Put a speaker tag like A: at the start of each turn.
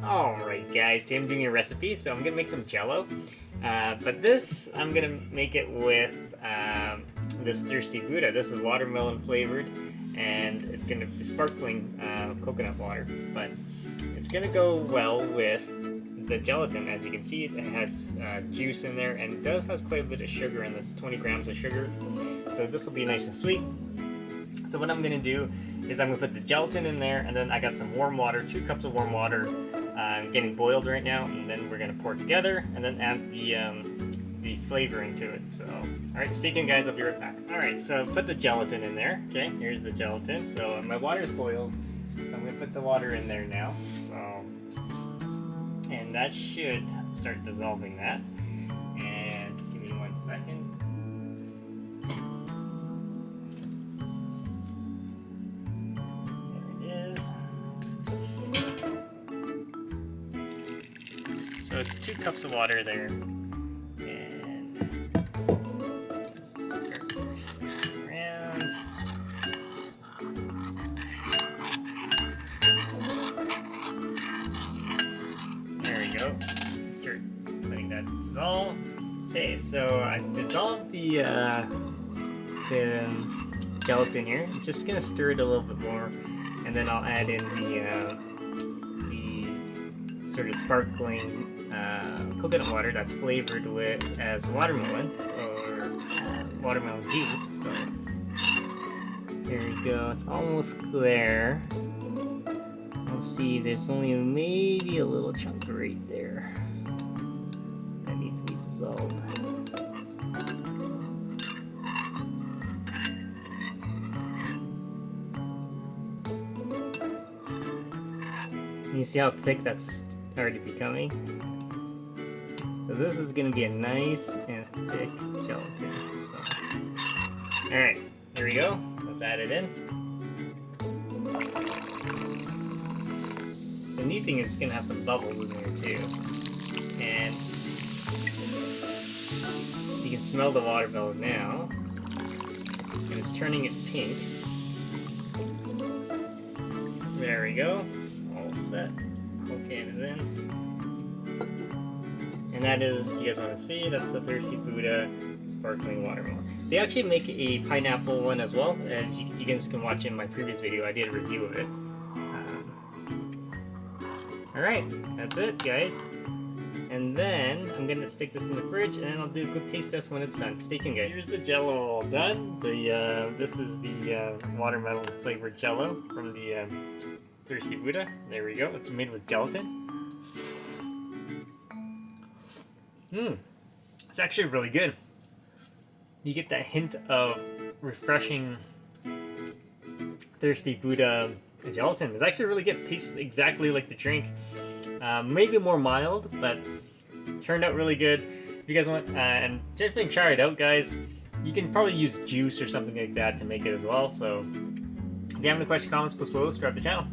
A: Alright guys, today I'm doing a recipe, so I'm gonna make some Jello. But this, I'm gonna make it with this Thirsty Buddha. This is watermelon flavored, and it's gonna be sparkling coconut water. But it's gonna go well with the gelatin. As you can see, it has juice in there, and it does has quite a bit of sugar in this, 20 grams of sugar. So this will be nice and sweet. So what I'm gonna do is I'm gonna put the gelatin in there, and then I got some warm water, 2 cups of warm water, getting boiled right now, and then we're gonna pour it together, and then add the flavoring to it. So, all right, stay tuned, guys. I'll be right back. All right, so put the gelatin in there. Okay, here's the gelatin. So my water is boiled, so I'm gonna put the water in there now. So, and that should start dissolving that. And give me 1 second. So it's 2 cups of water there, and start around. There we go. Start letting that dissolve. Okay, so I dissolved the gelatin here. I'm just gonna stir it a little bit more, and then I'll add in the sort of sparkling coconut water that's flavored with as watermelon or watermelon juice. So there we go. It's almost clear. Let's see. There's only maybe a little chunk right there that needs to be dissolved. You see how thick that's already becoming? So this is going to be a nice and thick gelatin. So, alright, here we go. Let's add it in. The neat thing is it's going to have some bubbles in there too. And you can smell the watermelon now. And it's turning it pink. There we go. All set. Okay, it is in. And that is, if you guys want to see, that's the Thirsty Buddha sparkling watermelon. They actually make a pineapple one as well. As you guys can watch in my previous video, I did a review of it. Alright, that's it, guys. And then I'm going to stick this in the fridge, and then I'll do a quick taste test when it's done. Stay tuned, guys. Here's the Jello all done. This is the watermelon flavored Jello from the Thirsty Buddha. There we go. It's made with gelatin. It's actually really good. You get that hint of refreshing Thirsty Buddha gelatin. It's actually really good. It tastes exactly like the drink. Maybe more mild, but it turned out really good. If you guys want, and definitely try it out, guys. You can probably use juice or something like that to make it as well. So if you have any questions, comments, please subscribe to the channel.